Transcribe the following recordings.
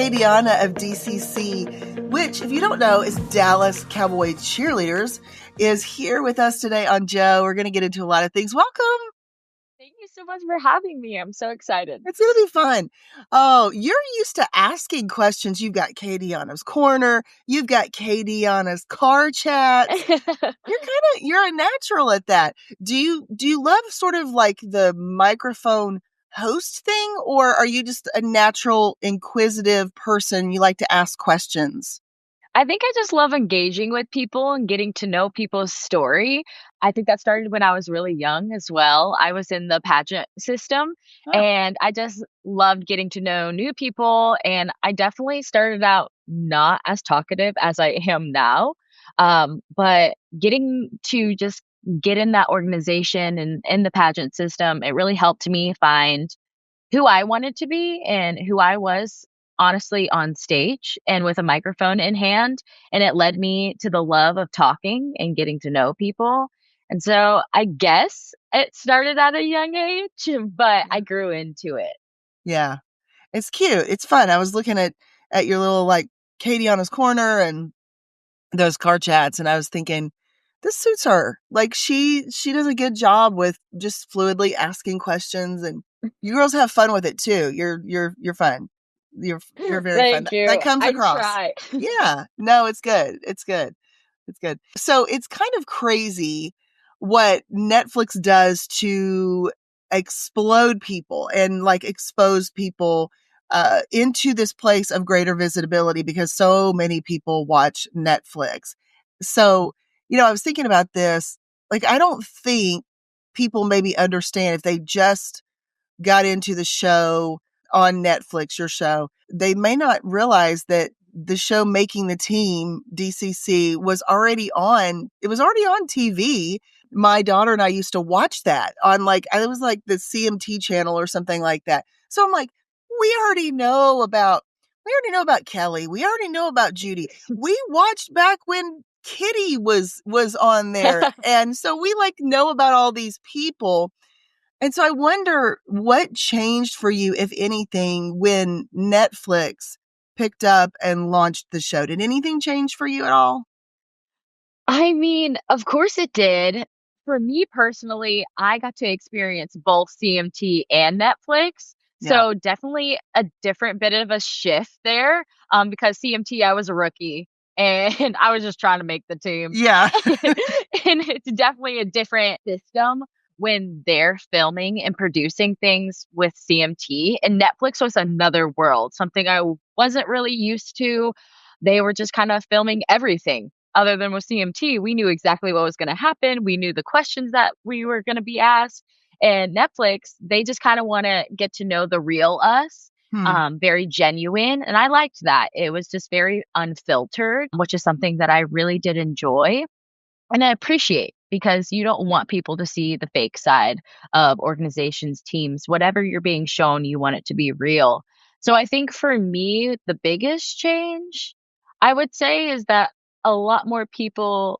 KayDianna of DCC, which, if you don't know, is Dallas Cowboy Cheerleaders, is here with us today on Joe. We're going to get into a lot of things. Welcome. Thank you so much for having me. I'm so excited. It's going to be fun. Oh, you're used to asking questions. You've got KayDianna's Corner. You've got KayDianna's Car Chats. You're a natural at that. Do you love sort of like the microphone host thing, or are you just a natural inquisitive person? You like to ask questions? I think I just love engaging with people and getting to know people's story. I think that started when I was really young as well. I was in the pageant system Oh, and I just loved getting to know new people. And I definitely started out not as talkative as I am now. But getting to just get in that organization and in the pageant system, it really helped me find who I wanted to be and who I was honestly on stage and with a microphone in hand. And it led me to the love of talking and getting to know people. And so I guess it started at a young age, but I grew into it. yeah. It's cute. It's fun. I was looking at your little like KayDianna's Corner and those car chats, and I was thinking, this suits her. Like she does a good job with just fluidly asking questions, and you girls have fun with it too. You're fun. You're very fun. Thank That you. comes I across. try. Yeah. No, it's good. It's good. It's good. So it's kind of crazy what Netflix does to explode people and like expose people into this place of greater visibility because so many people watch Netflix. So, I was thinking about this. Like, I don't think people maybe understand if they just got into the show on Netflix, your show, they may not realize that the show Making the Team, DCC, was already on. It was already on TV. My daughter and I used to watch that on it was like the CMT channel or something like that. So I'm like, we already know about Kelly. We already know about Judy. We watched back when Kitty was on there. And so we know about all these people. And so I wonder what changed for you, if anything, when Netflix picked up and launched the show. Did anything change for you at all? I mean, of course it did. For me personally, I got to experience both CMT and Netflix. Yeah. So definitely a different bit of a shift there. Because CMT, I was a rookie and I was just trying to make the team. Yeah. And it's definitely a different system when they're filming and producing things with CMT. And Netflix was another world, something I wasn't really used to. They were just kind of filming everything other than with CMT. We knew exactly what was going to happen. We knew the questions that we were going to be asked. And Netflix, they just kind of want to get to know the real us, Hmm. very genuine. And I liked that. It was just very unfiltered, which is something that I really did enjoy and I appreciate because you don't want people to see the fake side of organizations, teams, whatever you're being shown, you want it to be real. So I think for me, the biggest change I would say is that a lot more people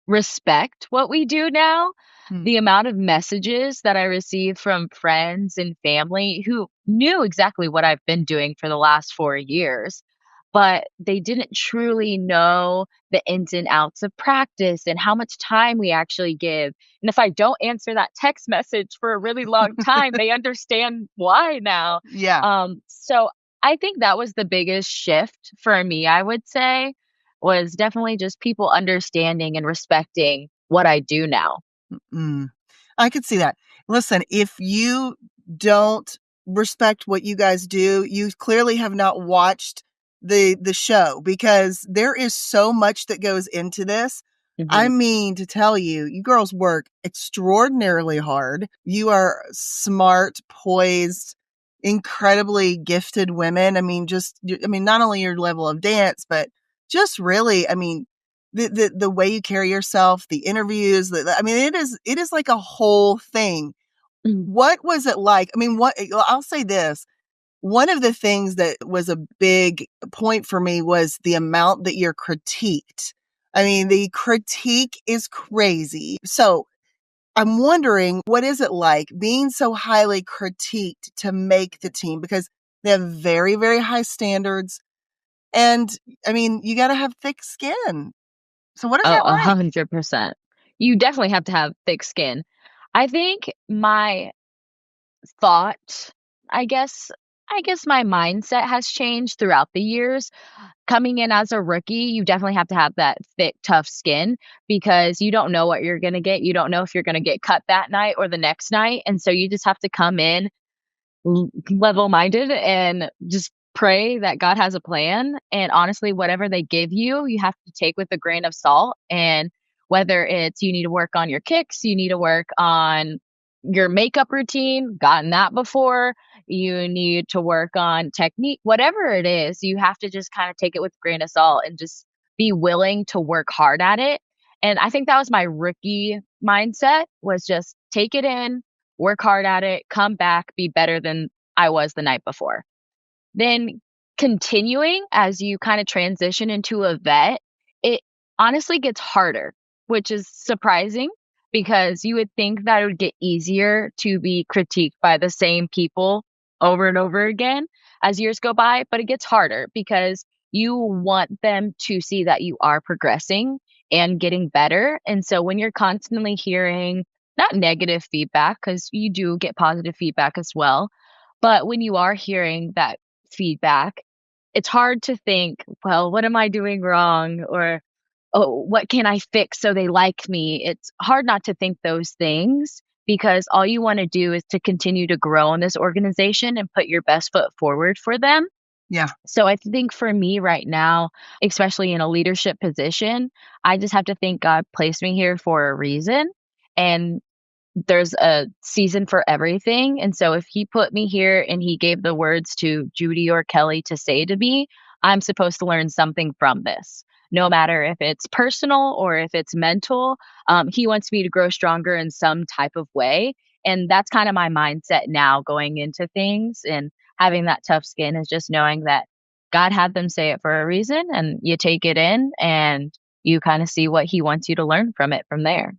respect what we do now. Hmm. The amount of messages that I receive from friends and family who knew exactly what I've been doing for the last 4 years, but they didn't truly know the ins and outs of practice and how much time we actually give. And if I don't answer that text message for a really long time, they understand why now. Yeah. So I think that was the biggest shift for me, I would say, was definitely just people understanding and respecting what I do now. Mm. I could see that. Listen, if you don't respect what you guys do, you clearly have not watched the show because there is so much that goes into this. I Mhm. mean, to tell you, you girls work extraordinarily hard. You are smart, poised, incredibly gifted women. I mean, not only your level of dance, but just really, I mean, the way you carry yourself, the interviews, I mean, it is like a whole thing. Mm. What was it like? I mean, I'll say this. One of the things that was a big point for me was the amount that you're critiqued. I mean, the critique is crazy. So I'm wondering, what is it like being so highly critiqued to make the team? Because they have very, very high standards. And I mean, you got to have thick skin. So what is Oh, that like? 100%. You definitely have to have thick skin. I think my thought, I guess I guess my mindset has changed throughout the years. Coming in as a rookie, you definitely have to have that thick, tough skin because you don't know what you're gonna get. You don't know if you're gonna get cut that night or the next night, and so you just have to come in level-minded and just pray that God has a plan, and honestly, whatever they give you, you have to take with a grain of salt, and whether it's you need to work on your kicks, you need to work on your makeup routine, gotten that before, you need to work on technique, whatever it is, you have to just kinda take it with a grain of salt and just be willing to work hard at it, and I think that was my rookie mindset, was just take it in, work hard at it, come back, be better than I was the night before. Then continuing as you kind of transition into a vet, it honestly gets harder, which is surprising because you would think that it would get easier to be critiqued by the same people over and over again as years go by, but it gets harder because you want them to see that you are progressing and getting better. And so when you're constantly hearing not negative feedback, because you do get positive feedback as well, but when you are hearing that feedback, it's hard to think, "Well, what am I doing wrong?" Or, "Oh, what can I fix so they like me?" It's hard not to think those things because all you wanna do is to continue to grow in this organization and put your best foot forward for them. Yeah. So I think for me right now, especially in a leadership position, I just have to think God placed me here for a reason, and there's a season for everything. And so if he put me here and he gave the words to Judy or Kelly to say to me, I'm supposed to learn something from this. No matter if it's personal or if it's mental, he wants me to grow stronger in some type of way. And that's kind of my mindset now going into things and having that tough skin is just knowing that God had them say it for a reason and you take it in and you kind of see what he wants you to learn from it from there.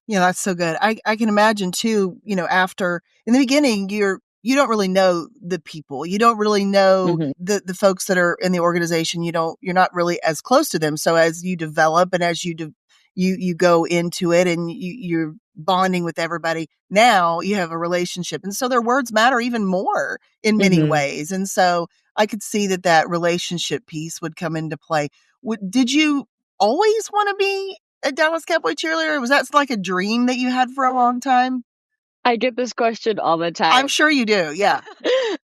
Yeah, that's so good. I can imagine too, after in the beginning, you don't really know the people. You don't really know Hmm. the folks that are in the organization. You're not really as close to them. So as you develop and as you go into it and you're bonding with everybody, now you have a relationship. And so their words matter even more in many Hmm. ways. And so I could see that relationship piece would come into play. Did you always want to be a Dallas Cowboy cheerleader? Was that like a dream that you had for a long time? I get this question all the I'm time. sure you do. Yeah.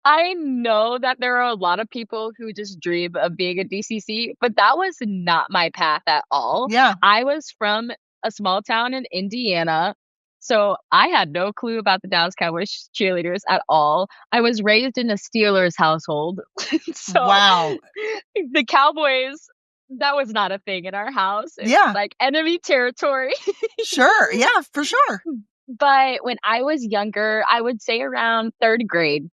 I know that there are a lot of people who just dream of being a DCC, but that was not my path at all. Yeah. I was from a small town in Indiana, so I had no clue about the Dallas Cowboys cheerleaders at all. I was raised in a Steelers household, so Wow. the Cowboys, that was not a thing in our house. It was Yeah. like enemy territory. Sure. Yeah, for sure. But when I was younger, I would say around 3rd grade,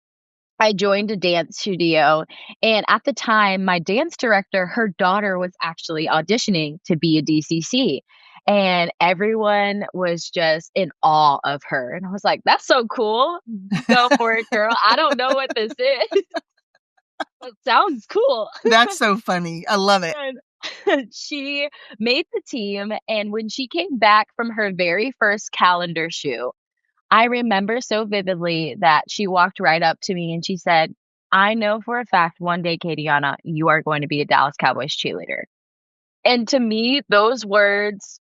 I joined a dance studio, and at the time, my dance director, her daughter was actually auditioning to be a DCC, and everyone was just in awe of her, and I was like, "That's so cool. Go for it, girl. I don't know what this is, but sounds cool." That's so funny. I love it. And she made the team, and when she came back from her very first calendar shoot, I remember so vividly that she walked right up to me and she said, "I know for a fact one day, KayDianna, you are going to be a Dallas Cowboys cheerleader." And to me, those words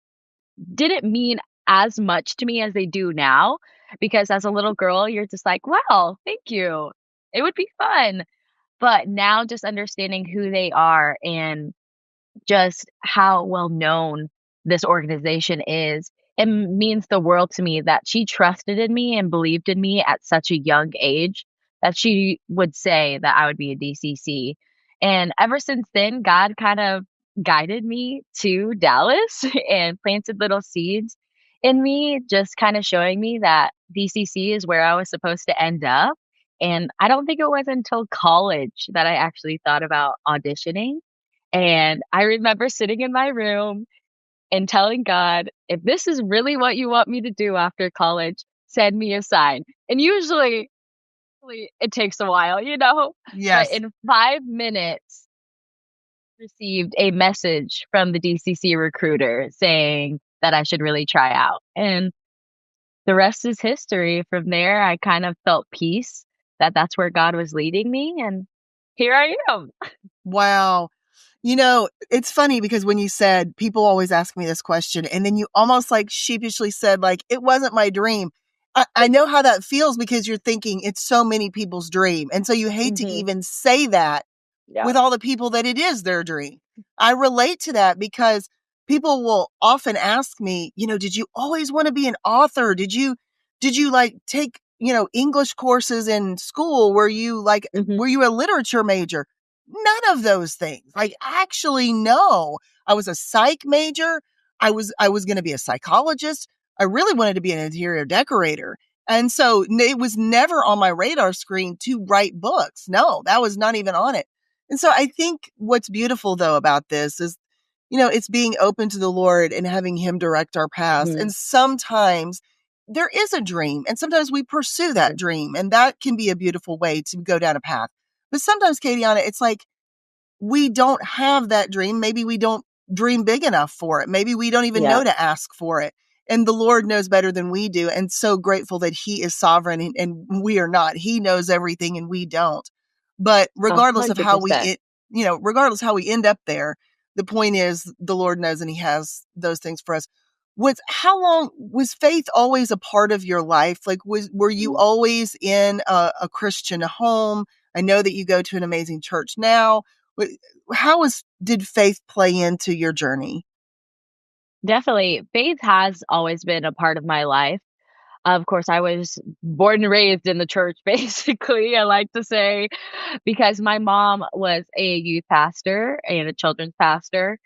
didn't mean as much to me as they do now because as a little girl, you're just like, "Wow, thank you. It would be fun." But now just understanding who they are and just how well known this organization is. It means the world to me that she trusted in me and believed in me at such a young age that she would say that I would be a DCC. And ever since then, God kind of guided me to Dallas and planted little seeds in me, just kind of showing me that DCC is where I was supposed to end up. And I don't think it was until college that I actually thought about auditioning, and I remember sitting in my room and telling God, "If this is really what you want me to do after college, send me a sign." And usually it takes a while, you know? But Yes. in 5 minutes, received a message from the DCC recruiter saying that I should really try out. And the rest is history. From there, I kind of felt peace that that's where God was leading me. And here I am. Wow. It's funny because when you said people always ask me this question, and then you almost like sheepishly said, like, it wasn't my dream. I know how that feels because you're thinking it's so many people's dream. And so you hate to Hmm. even say that Yeah. with all the people that it is their dream. I relate to that because people will often ask me, did you always want to be an author? Did you like take, English courses in school? Hmm. Were you a literature major? None of those things. Like, actually, no. I was a psych major. I was going to be a psychologist. I really wanted to be an interior decorator. And so it was never on my radar screen to write books. No, that was not even on it. And so I think what's beautiful though about this is, it's being open to the Lord and having him direct our paths. Hmm. And sometimes there is a dream and sometimes we pursue that dream, and that can be a beautiful way to go down a path. But sometimes, KayDianna, it's like we don't have that dream. Maybe we don't dream big enough for it. Maybe we don't even Yeah. know to ask for it. And the Lord knows better than we do. And so grateful that he is sovereign and we are not. He knows everything and we don't. But A regardless of hundred how percent. regardless how we end up there, the point is the Lord knows and he has those things for us. How long was faith always a part of your life? Like, were you always in a Christian home? I know that you go to an amazing church now. Did faith play into your journey? Definitely. Faith has always been a part of my life. Of course, I was born and raised in the church, basically, I like to say, because my mom was a youth pastor and a children's pastor.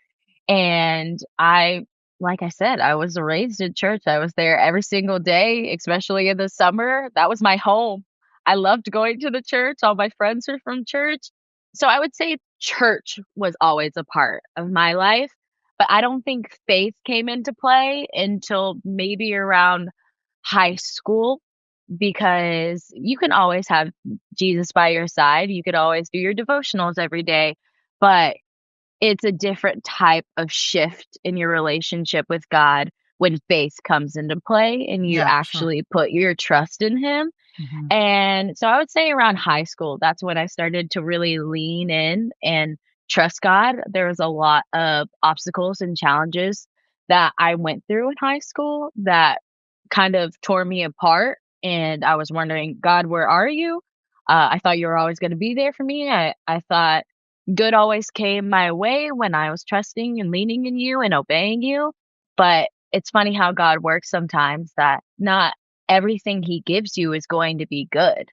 And like I said, I was raised in church. I was there every single day, especially in the summer. That was my home. I loved going to the church. All my friends are from church. So I would say church was always a part of my life. But I don't think faith came into play until maybe around high school, because you can always have Jesus by your side. You could always do your devotionals every day. But it's a different type of shift in your relationship with God when faith comes into play and you Yeah, for sure. actually put your trust in Him. Mhm. And so I would say around high school, that's when I started to really lean in and trust God. There was a lot of obstacles and challenges that I went through in high school that kind of tore me apart. And I was wondering, God, where are you? I thought you were always going to be there for me. I thought good always came my way when I was trusting and leaning in you and obeying you. But it's funny how God works sometimes, that not everything he gives you is going to be good,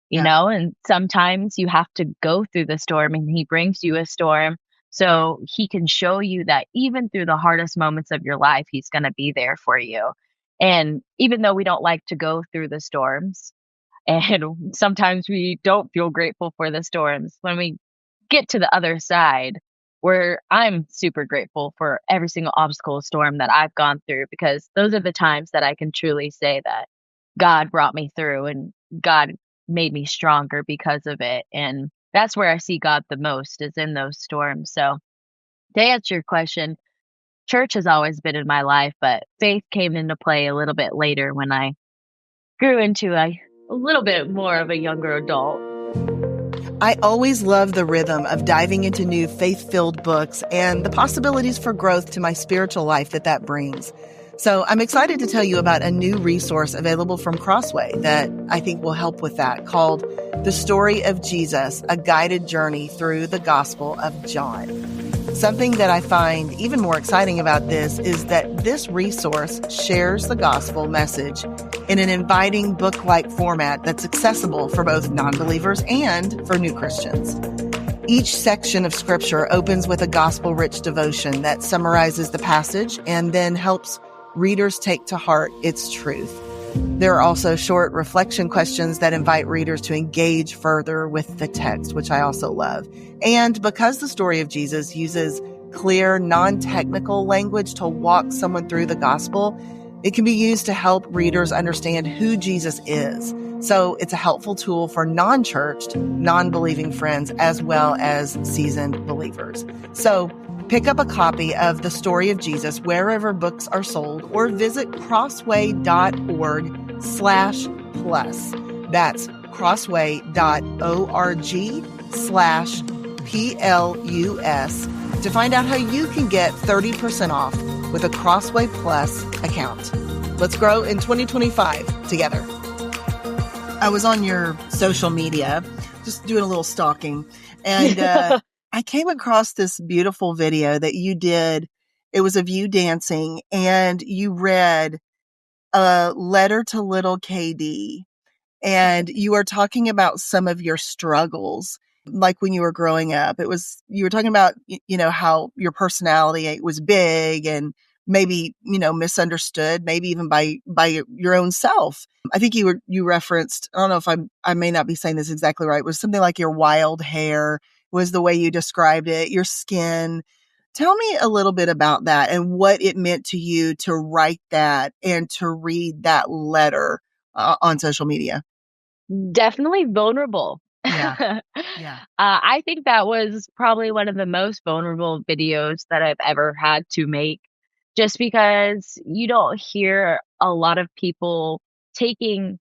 Yeah. and sometimes you have to go through the storm and he brings you a storm so he can show you that even through the hardest moments of your life, he's going to be there for you. And even though we don't like to go through the storms, and sometimes we don't feel grateful for the storms, when we get to the other side, where I'm super grateful for every single obstacle storm that I've gone through, because those are the times that I can truly say that God brought me through and God made me stronger because of it. And that's where I see God the most, is in those storms. So to answer your question, church has always been in my life, but faith came into play a little bit later when I grew into a little bit more of a younger adult. I always love the rhythm of diving into new faith-filled books and the possibilities for growth to my spiritual life that brings. So I'm excited to tell you about a new resource available from Crossway that I think will help with that, called The Story of Jesus, A Guided Journey Through the Gospel of John. Something that I find even more exciting about this is that this resource shares the gospel message in an inviting book-like format that's accessible for both non-believers and for new Christians. Each section of scripture opens with a gospel-rich devotion that summarizes the passage and then helps readers take to heart its truth. There are also short reflection questions that invite readers to engage further with the text, which I also love. And because the story of Jesus uses clear, non-technical language to walk someone through the gospel, It can be used to help readers understand who Jesus is. So it's a helpful tool for non-churched, non-believing friends as well as seasoned believers. So pick up a copy of The Story of Jesus wherever books are sold or visit crossway.org/plus. That's crossway.org/PLUS to find out how you can get 30% off with a Crossway Plus account. Let's grow in 2025 together. I was on your social media, just doing a little stalking, and I came across this beautiful video that you did. It was of you dancing, and you read a letter to little KD, and you are talking about some of your struggles, like when you were growing up. You were talking about, how your personality was big and maybe, misunderstood, maybe even by your own self. I think you referenced, I don't know if I may not be saying this exactly right. It was something like your wild hair was the way you described it, your skin. Tell me a little bit about that and what it meant to you to write that and to read that letter on social media. Definitely vulnerable. Yeah. Yeah. I think that was probably one of the most vulnerable videos that I've ever had to make, just because you don't hear a lot of people taking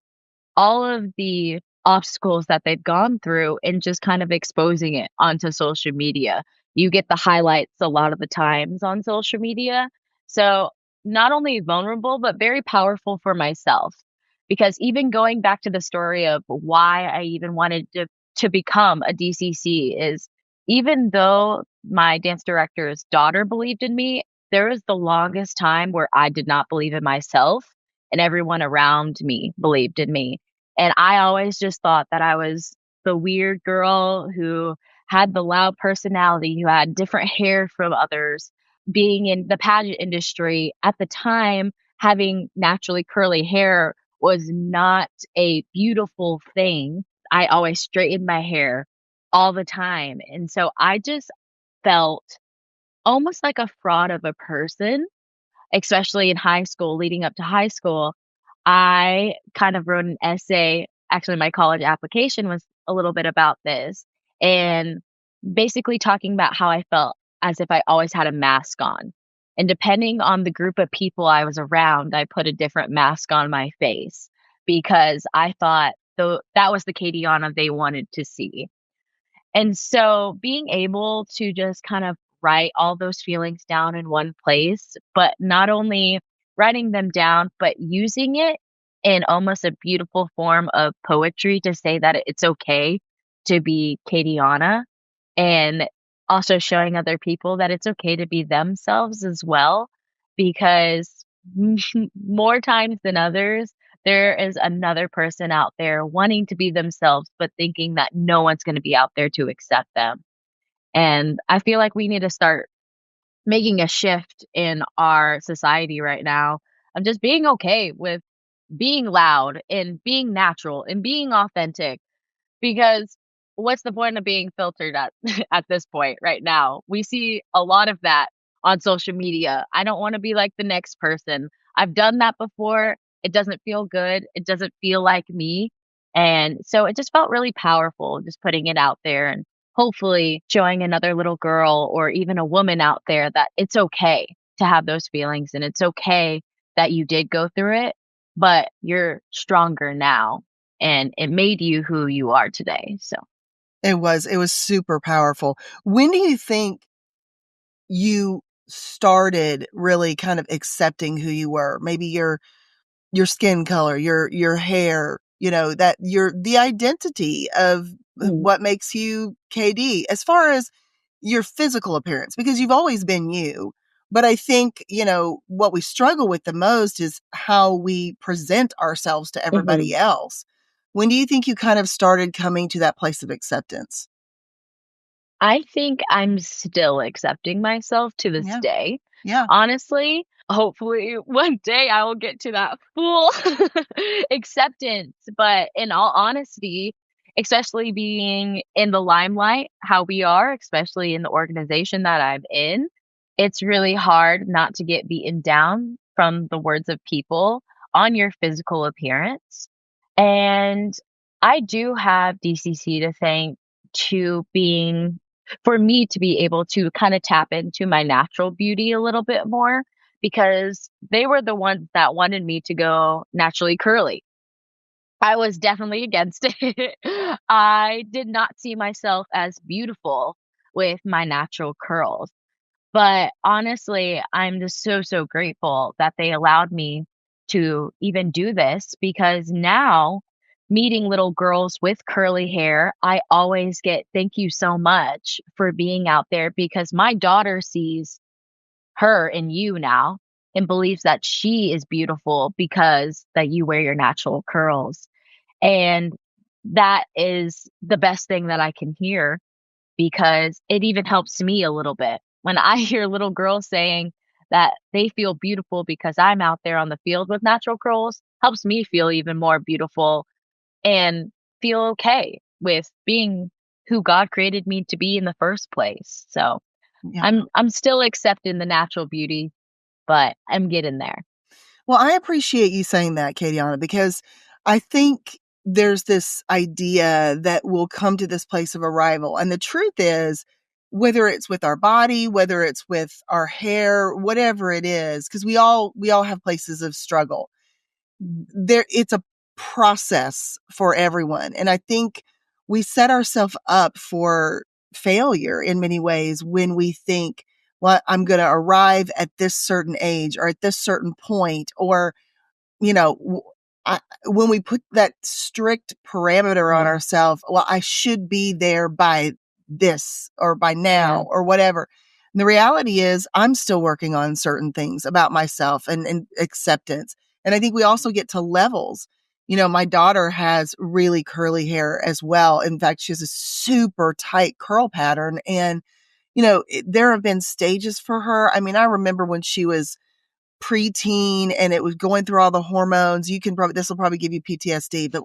all of the obstacles that they've gone through and just kind of exposing it onto social media. You get the highlights a lot of the times on social media. So, not only vulnerable, but very powerful for myself. Because even going back to the story of why I even wanted to become a DCC is, even though my dance director's daughter believed in me, there was the longest time where I did not believe in myself and everyone around me believed in me. And I always just thought that I was the weird girl who had the loud personality, who had different hair from others. Being in the pageant industry at the time, having naturally curly hair was not a beautiful thing. I always straightened my hair all the time. And so I just felt almost like a fraud of a person, especially in high school, leading up to high school. I kind of wrote an essay. Actually, my college application was a little bit about this, and basically talking about how I felt as if I always had a mask on. And depending on the group of people I was around, I put a different mask on my face because I thought that was the KayDianna they wanted to see. And so being able to just kind of write all those feelings down in one place, but not only writing them down, but using it in almost a beautiful form of poetry to say that it's okay to be KayDianna, and also showing other people that it's okay to be themselves as well, because more times than others, there is another person out there wanting to be themselves, but thinking that no one's going to be out there to accept them. And I feel like we need to start making a shift in our society right now of just being okay with being loud and being natural and being authentic, because what's the point of being filtered at at this point right now? We see a lot of that on social media. I don't want to be like the next person. I've done that before. It doesn't feel good. It doesn't feel like me. And so it just felt really powerful just putting it out there and hopefully showing another little girl or even a woman out there that it's okay to have those feelings and it's okay that you did go through it, but you're stronger now and it made you who you are today. So It was super powerful. When do you think you started really kind of accepting who you were? Maybe your skin color, your hair, that the identity of mhm, what makes you KD as far as your physical appearance, because you've always been you. But I think, what we struggle with the most is how we present ourselves to mhm. everybody else. When do you think you kind of started coming to that place of acceptance? I think I'm still accepting myself to this Yeah. day. Yeah. Honestly, hopefully one day I will get to that full acceptance. But in all honesty, especially being in the limelight, how we are, especially in the organization that I'm in, it's really hard not to get beaten down from the words of people on your physical appearance. And I do have DCC to thank to being for me to be able to kind of tap into my natural beauty a little bit more because they were the ones that wanted me to go naturally curly. I was definitely against it. I did not see myself as beautiful with my natural curls. But honestly, I'm just so, so grateful that they allowed me to even do this because now meeting little girls with curly hair, I always get thank you so much for being out there because my daughter sees her in you now and believes that she is beautiful because that you wear your natural curls. And that is the best thing that I can hear because it even helps me a little bit. When I hear little girls saying that they feel beautiful because I'm out there on the field with natural curls, helps me feel even more beautiful and feel okay with being who God created me to be in the first place. So Yeah. I'm still accepting the natural beauty, but I'm getting there. Well, I appreciate you saying that, KayDianna, because I think there's this idea that we'll come to this place of arrival. And the truth is, whether it's with our body, whether it's with our hair, whatever it is, because we all have places of struggle. There it's a process for everyone. And I think we set ourselves up for failure in many ways when we think, well, I'm going to arrive at this certain age or at this certain point, or you know, when we put that strict parameter on Mm, ourselves, well, I should be there by this or by yeah. now or whatever. And the reality is, I'm still working on certain things about myself and acceptance. And I think we also get to levels. My daughter has really curly hair as well. In fact, she has a super tight curl pattern. And, there have been stages for her. I mean, I remember when she was preteen and it was going through all the hormones. This will probably give you PTSD, but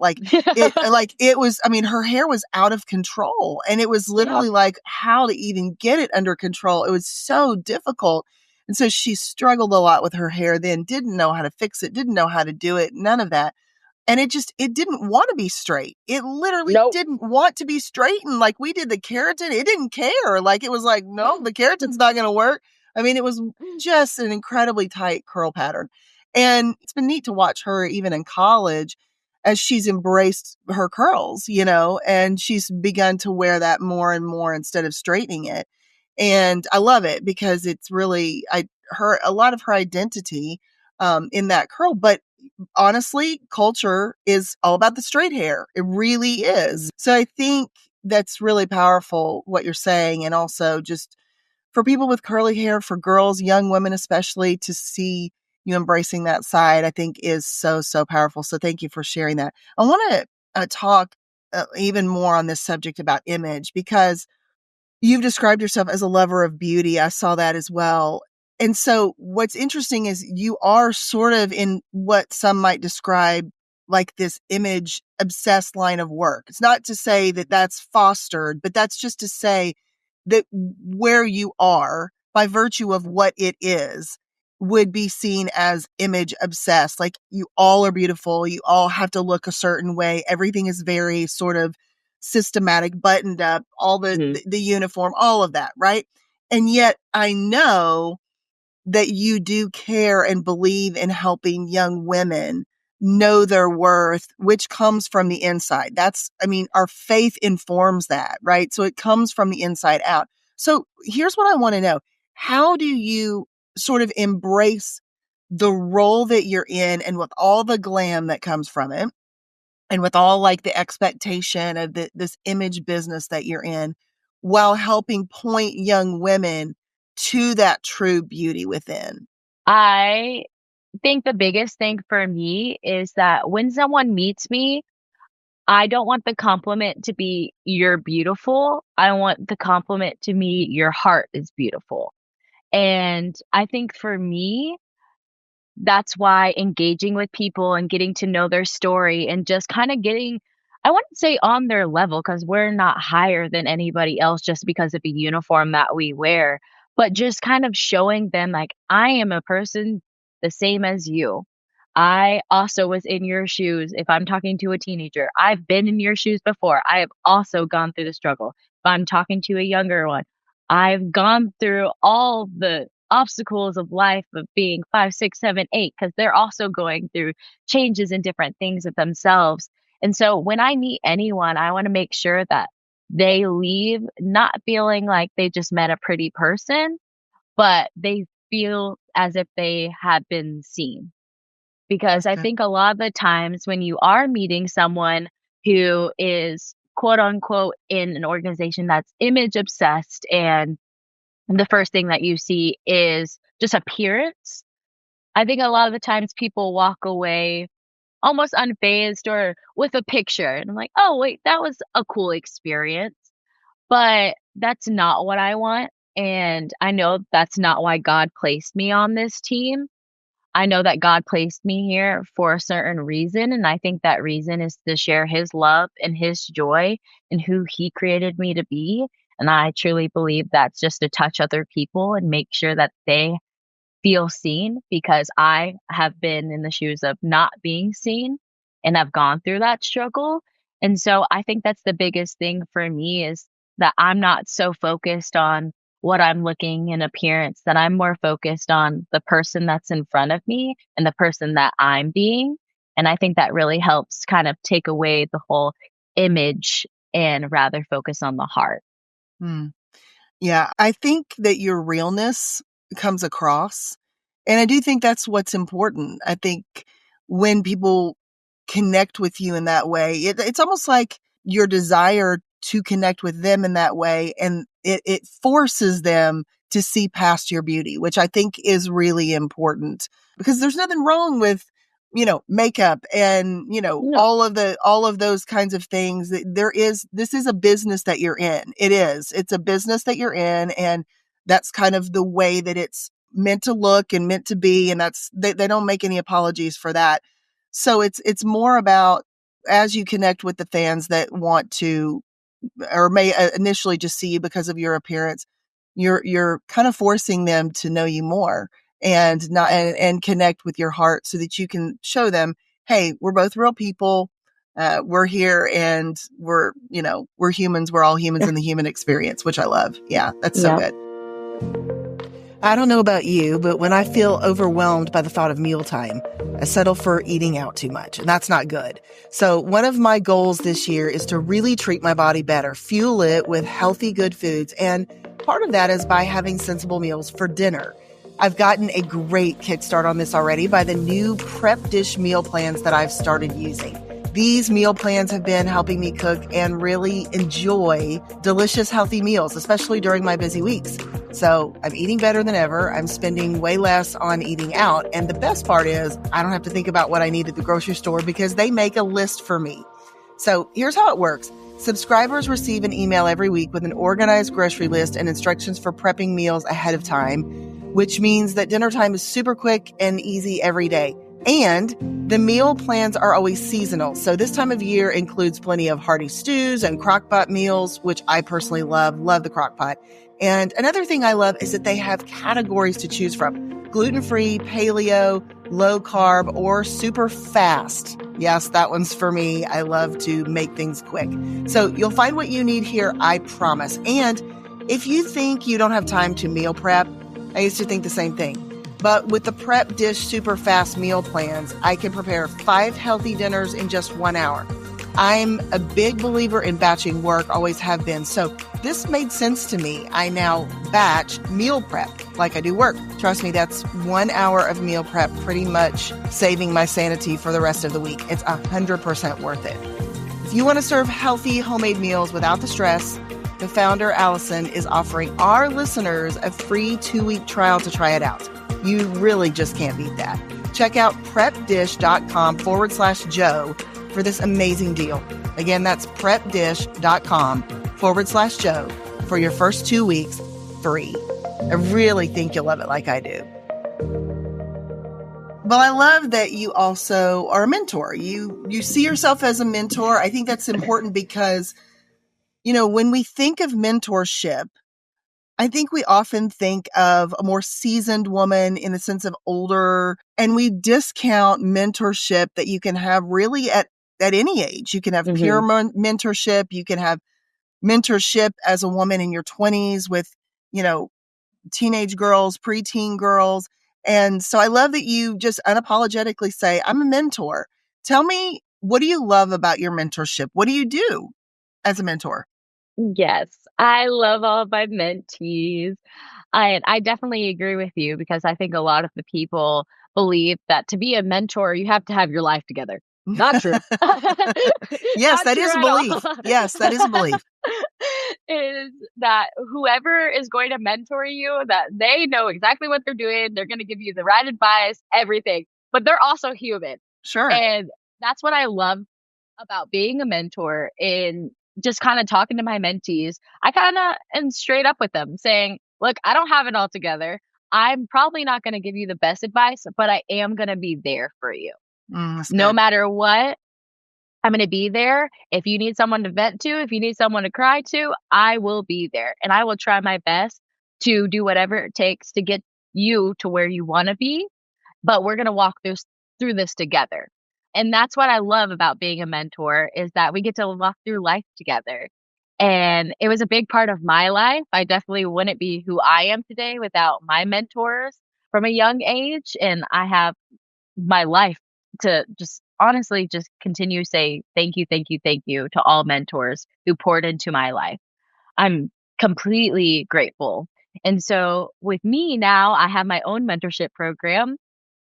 it was, I mean, her hair was out of control and it was Yeah. literally like how to even get it under control. It was so difficult. And so she struggled a lot with her hair then, didn't know how to fix it, didn't know how to do it, none of that. And it didn't want to be straight. It literally Nope. didn't want to be straightened like we did the keratin. It didn't care. Like it was like, no, the keratin's not going to work. I mean, it was just an incredibly tight curl pattern. And it's been neat to watch her even in college as she's embraced her curls, and she's begun to wear that more and more instead of straightening it. And I love it because it's really a lot of her identity in that curl. But honestly, culture is all about the straight hair. It really is. So I think that's really powerful what you're saying. And also just for people with curly hair, for girls, young women especially, to see you embracing that side, I think is so, so powerful. So thank you for sharing that. I want to talk even more on this subject about image because you've described yourself as a lover of beauty. I saw that as well. And so what's interesting is you are sort of in what some might describe like this image obsessed line of work. It's not to say that that's fostered, but that's just to say that where you are by virtue of what it is would be seen as image obsessed. Like you all are beautiful. You all have to look a certain way. Everything is very sort of systematic, buttoned up, all Mhm. the uniform, all of that, right? And yet I know that you do care and believe in helping young women know their worth, which comes from the inside. I mean, our faith informs that, right? So it comes from the inside out. So here's what I want to know. How do you sort of embrace the role that you're in and with all the glam that comes from it? And with all like the expectation of this image business that you're in, while helping point young women to that true beauty within. I think the biggest thing for me is that when someone meets me, I don't want the compliment to be, "You're beautiful." I want the compliment to me, "Your heart is beautiful." And I think for me, that's why engaging with people and getting to know their story and just kinda getting I wouldn't say on their level because 'cause we're not higher than anybody else just because of a uniform that we wear, but just kind of showing them, like, I am a person the same as you. I also was in your shoes. If I'm talking to a teenager, I've been in your shoes before. I have also gone through the struggle. If I'm talking to a younger one, I've gone through all the obstacles of life of being 5, 6, 7, 8, because they're also going through changes and different things of themselves. And so when I meet anyone, I want to make sure that they leave not feeling like they just met a pretty person, but they feel as if they have been seen. Because That's I good. think a lot of the times when you are meeting someone who is quote unquote in an organization that's image obsessed, and the first thing that you see is just appearance, I think a lot of the times people walk away almost unfazed or with a picture. And I'm like, oh, wait, that was a cool experience. But that's not what I want. And I know that's not why God placed me on this team. I know that God placed me here for a certain reason, and I think that reason is to share his love and his joy and who he created me to be. And I truly believe that's just to touch other people and make sure that they feel seen, because I have been in the shoes of not being seen and I've gone through that struggle. And so I think that's the biggest thing for me, is that I'm not so focused on what I'm looking in appearance, that I'm more focused on the person that's in front of me and the person that I'm being. And I think that really helps kind of take away the whole image and rather focus on the heart. Hmm. Yeah, I think that your realness comes across. And I do think that's what's important. I think when people connect with you in that way, it's almost like your desire to connect with them in that way. And it forces them to see past your beauty, which I think is really important, because there's nothing wrong with, makeup and, No. all of those kinds of things. This is a business that you're in. It's a business that you're in. And that's kind of the way that it's meant to look and meant to be. And they don't make any apologies for that. So it's more about, as you connect with the fans that want to, or may initially just see you because of your appearance, you're kind of forcing them to know you more, and not and connect with your heart, so that you can show them, hey, we're both real people. We're here, and we're humans. We're all humans in the human experience, which I love. Yeah, that's so Yep. good. I don't know about you, but when I feel overwhelmed by the thought of mealtime, I settle for eating out too much, and that's not good. So one of my goals this year is to really treat my body better, fuel it with healthy, good foods, and part of that is by having sensible meals for dinner. I've gotten a great kickstart on this already by the new prep dish meal plans that I've started using. These meal plans have been helping me cook and really enjoy delicious, healthy meals, especially during my busy weeks. So I'm eating better than ever. I'm spending way less on eating out. And the best part is I don't have to think about what I need at the grocery store, because they make a list for me. So here's how it works. Subscribers receive an email every week with an organized grocery list and instructions for prepping meals ahead of time, which means that dinner time is super quick and easy every day. And the meal plans are always seasonal. So this time of year includes plenty of hearty stews and crock-pot meals, which I personally love the crock-pot. And another thing I love is that they have categories to choose from: gluten-free, paleo, low carb, or super fast. Yes, that one's for me. I love to make things quick. So you'll find what you need here, I promise. And if you think you don't have time to meal prep, I used to think the same thing. But with the Prep Dish Super Fast meal plans, I can prepare 5 healthy dinners in just 1 hour. I'm a big believer in batching work, always have been. So this made sense to me. I now batch meal prep like I do work. Trust me, that's 1 hour of meal prep, pretty much saving my sanity for the rest of the week. It's 100% worth it. If you want to serve healthy homemade meals without the stress, the founder, Allison, is offering our listeners a free 2-week trial to try it out. You really just can't beat that. Check out prepdish.com/Joe for this amazing deal. Again, that's prepdish.com/Joe for your first 2 weeks free. I really think you'll love it like I do. Well, I love that you also are a mentor. You see yourself as a mentor. I think that's important because, when we think of mentorship, I think we often think of a more seasoned woman in the sense of older, and we discount mentorship that you can have really at any age. You can have peer Hmm. mentorship. You can have mentorship as a woman in your 20s with, you know, teenage girls, preteen girls. And so I love that you just unapologetically say, I'm a mentor. Tell me, what do you love about your mentorship? What do you do as a mentor? Yes, I love all of my mentees. I definitely agree with you because I think a lot of the people believe that to be a mentor, you have to have your life together. Not true. Yes, Not that is true a at all. belief. Yes, that is a belief. Is that whoever is going to mentor you, that they know exactly what they're doing, they're gonna give you the right advice, everything, but they're also human. Sure. And that's what I love about being a mentor and just kind of talking to my mentees. I kind of am straight up with them saying, look, I don't have it all together. I'm probably not going to give you the best advice, but I am going to be there for you. That's No good. matter what, I'm going to be there. If you need someone to vent to, if you need someone to cry to, I will be there. And I will try my best to do whatever it takes to get you to where you want to be, but we're going to walk through this together. And that's what I love about being a mentor is that we get to walk through life together. And it was a big part of my life. I definitely wouldn't be who I am today without my mentors from a young age. And I have my life to just honestly just continue to say thank you, thank you, thank you to all mentors who poured into my life. I'm completely grateful. And so with me now, I have my own mentorship program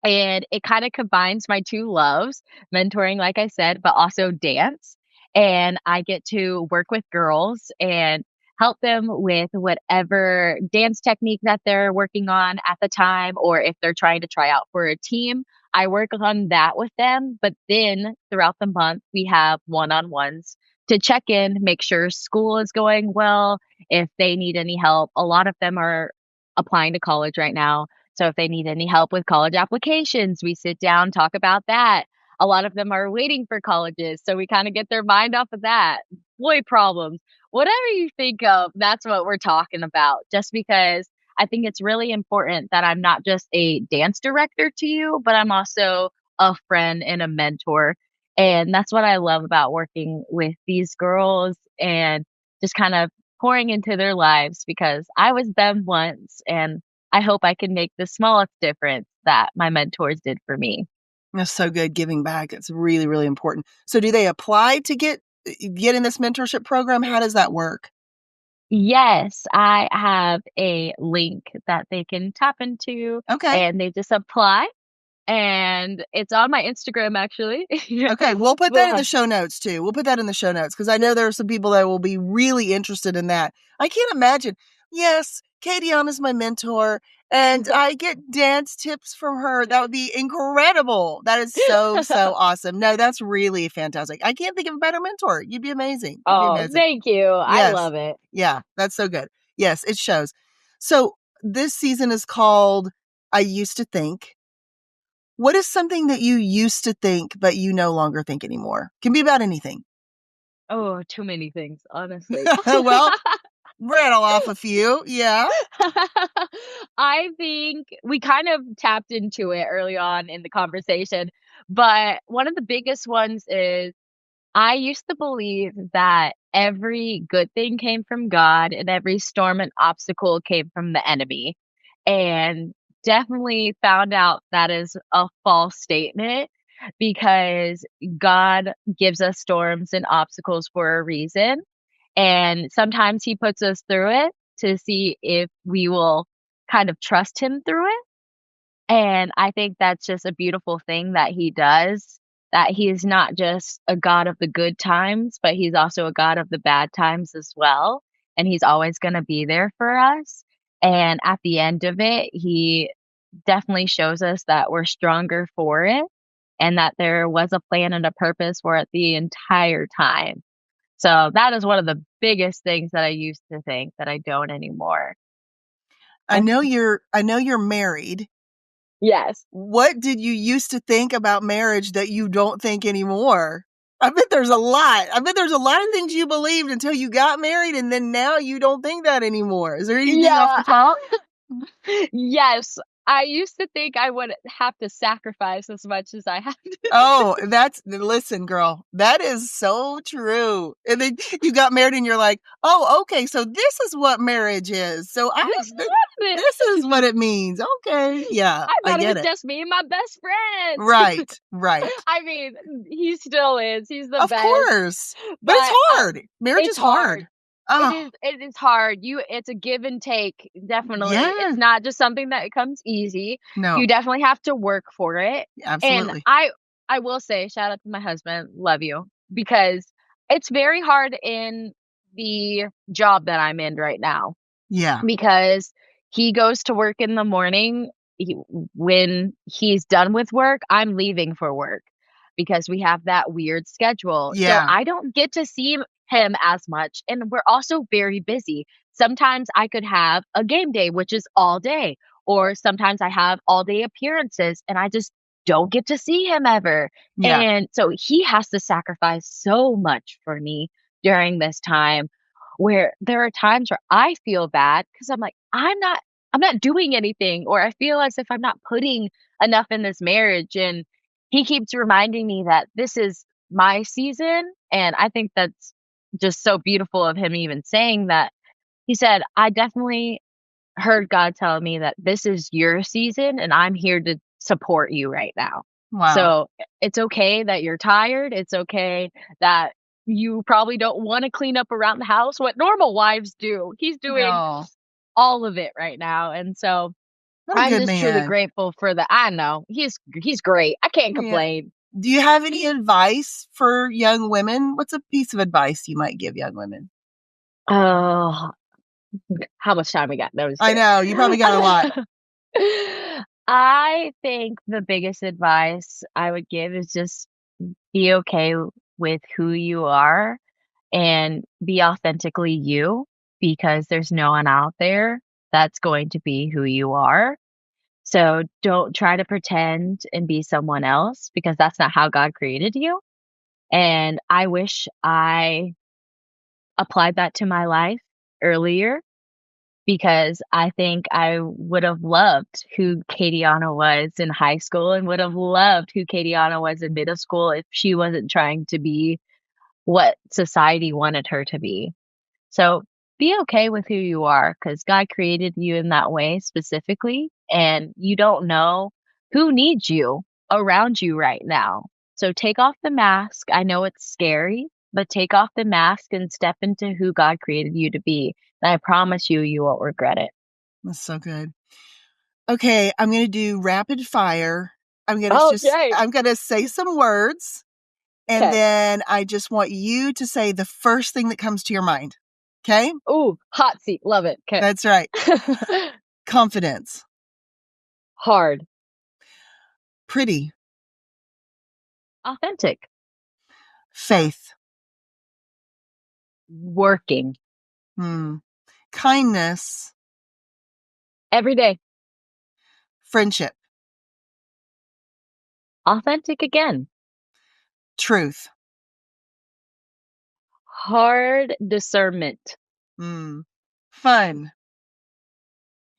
and it kind of combines my two loves, mentoring, like I said, but also dance. And I get to work with girls and help them with whatever dance technique that they're working on at the time, or if they're trying to try out for a team, I work on that with them. But then throughout the month, we have one on ones to check in, make sure school is going well, if they need any help. A lot of them are applying to college right now, so if they need any help with college applications, we sit down, talk about that. A lot of them are waiting for colleges, so we kind of get their mind off of that. Boy problems, whatever you think of, that's what we're talking about. Just because I think it's really important that I'm not just a dance director to you, but I'm also a friend and a mentor. And that's what I love about working with these girls and just kind of pouring into their lives because I was them once and I hope I can make the smallest difference that my mentors did for me. That's so good, giving back. It's really, really important. So do they apply to get in this mentorship program? How does that work? Yes, I have a link that they can tap into Okay. and they just apply and it's on my Instagram actually. Okay, we'll put that in Well, the show notes too. We'll put that in the show notes because I know there are some people that will be really interested in that. I can't imagine. Yes, KayDianna's my mentor, and I get dance tips from her. That would be incredible. That is so, so awesome. No, that's really fantastic. I can't think of a better mentor. You'd be amazing. You'd be oh, amazing. thank you. I Yes. love it. Yeah, that's so good. Yes, it shows. So this season is called I Used to Think. What is something that you used to think, but you no longer think anymore? Can be about anything. Oh, too many things, honestly. Well, rattle off a few. Yeah. I think we kind of tapped into it early on in the conversation, but one of the biggest ones is I used to believe that every good thing came from God and every storm and obstacle came from the enemy. And definitely found out that is a false statement because God gives us storms and obstacles for a reason. And sometimes he puts us through it to see if we will kind of trust him through it. And I think that's just a beautiful thing that he does, that he is not just a God of the good times, but he's also a God of the bad times as well. And he's always going to be there for us. And at the end of it, he definitely shows us that we're stronger for it and that there was a plan and a purpose for it the entire time. So that is one of the biggest things that I used to think that I don't anymore. I know you're married. Yes. What did you used to think about marriage that you don't think anymore? I bet there's a lot. I bet there's a lot of things you believed until you got married, and then now you don't think that anymore. Is there anything off Yeah. the top? Yes. I used to think I would have to sacrifice as much as I have to. Oh, listen, girl, that is so true. And then you got married and you're like, oh, okay, so this is what marriage is. So This is what it this is. is what it means. Okay. Yeah, I I thought it get was it. just me and my best friend. Right. Right. I mean, he still is. He's the Of best. course. But it's But hard. Marriage is it's hard. hard. Oh, It is hard. It's a give and take, definitely. It's yeah. not just something that comes easy. You No, definitely have to work for it. And absolutely. I will say, shout out to my husband, love you, because it's very hard in the job that I'm in right now, Yeah. because he goes to work in the morning. When he's done with work, I'm leaving for work because we have that weird schedule. So Yeah. I don't get to see him as much. And we're also very busy. Sometimes I could have a game day, which is all day, or sometimes I have all day appearances and I just don't get to see him ever. Yeah. And so he has to sacrifice so much for me during this time, where there are times where I feel bad because I'm like, I'm not doing anything, or I feel as if I'm not putting enough in this marriage. And he keeps reminding me that this is my season. And I think that's just so beautiful of him even saying that. He said, I definitely heard God tell me that this is your season and I'm here to support you right now. Wow. So it's okay that you're tired. It's okay that you probably don't want to clean up around the house, what normal wives do. He's doing No. all of it right now. And so What a I'm good just truly man. grateful for the I know. He's great. I can't Yeah. complain. Do you have any advice for young women? What's a piece of advice you might give young women? Oh, how much time we got? No, I'm just I know, you probably got a lot. kidding. I think the biggest advice I would give is just be okay with who you are and be authentically you, because there's no one out there that's going to be who you are. So don't try to pretend and be someone else, because that's not how God created you. And I wish I applied that to my life earlier, because I think I would have loved who KayDianna was in high school and would have loved who KayDianna was in middle school if she wasn't trying to be what society wanted her to be. So be okay with who you are, because God created you in that way specifically, and you don't know who needs you around you right now. So take off the mask. I know it's scary, but take off the mask and step into who God created you to be. And I promise you, you won't regret it. That's so good. Okay, I'm gonna do rapid fire. Okay. I'm gonna say some words, and Okay. then I just want you to say the first thing that comes to your mind. Okay? Ooh, hot seat. Love it. Okay. That's right. Confidence, Hard. pretty, Authentic. faith, Working. kindness, Every day. friendship, Authentic again. truth, Hard discernment. fun.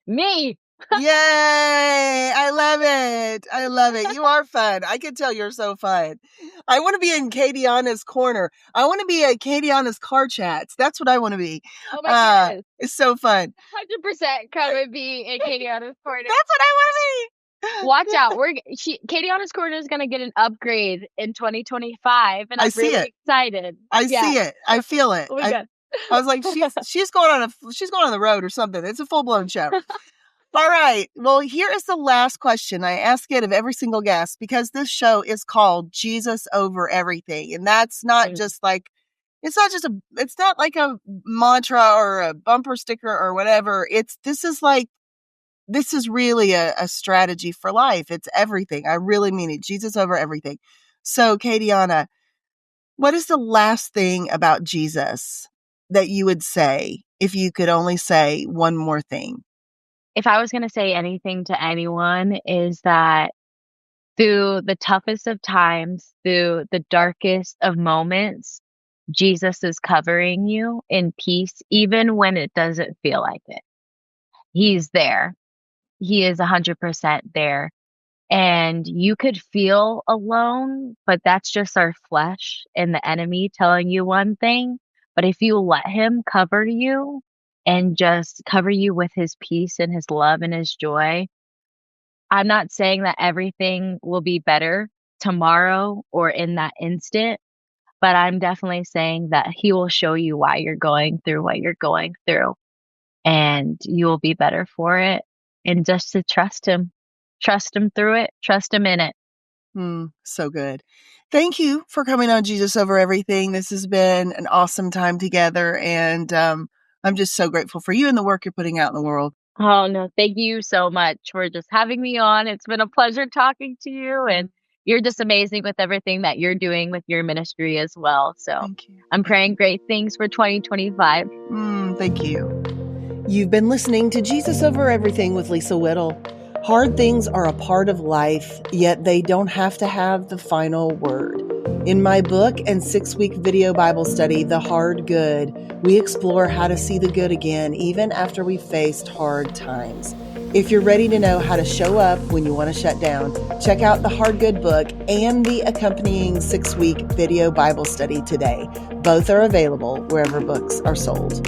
Me. Yay! I love it. I love it. You are fun. I can tell you're so fun. I want to be in KayDianna's corner. I want to be at KayDianna's car chats. That's what I want to be. Oh my goodness. It's so fun. 100% come and be in KayDianna's corner. That's what I want to be. Watch out. KayDianna's corner is going to get an upgrade in 2025, and I I'm see really it. excited. I see it. I feel it. Oh my God. I was like, she's going on the road or something. It's a full-blown show. All right. Well, here is the last question. I ask it of every single guest, because this show is called Jesus Over Everything. And that's not just like, it's not like a mantra or a bumper sticker or whatever. This is really a strategy for life. It's everything. I really mean it. Jesus over everything. So, KayDianna, what is the last thing about Jesus that you would say if you could only say one more thing? If I was going to say anything to anyone, is that Through the toughest of times, through the darkest of moments, Jesus is covering you in peace, even when it doesn't feel like it. He's there. He is 100% there. And you could feel alone, but that's just our flesh and the enemy telling you one thing. But if you let him cover you and just cover you with his peace and his love and his joy, I'm not saying that everything will be better tomorrow or in that instant, but I'm definitely saying that he will show you why you're going through what you're going through, and you will be better for it. And just to trust him through it, trust him in it. So good. Thank you for coming on Jesus Over Everything. This has been an awesome time together, and I'm just so grateful for you and the work you're putting out in the world. Oh, no, thank you so much for just having me on. It's been a pleasure talking to you, and you're just amazing with everything that you're doing with your ministry as well. So Thank you. I'm praying great things for 2025. Thank you. You've been listening to Jesus Over Everything with Lisa Whittle. Hard things are a part of life, yet they don't have to have the final word. In my book and 6-week video Bible study, The Hard Good, we explore how to see the good again, even after we've faced hard times. If you're ready to know how to show up when you want to shut down, check out the Hard Good book and the accompanying 6-week video Bible study today. Both are available wherever books are sold.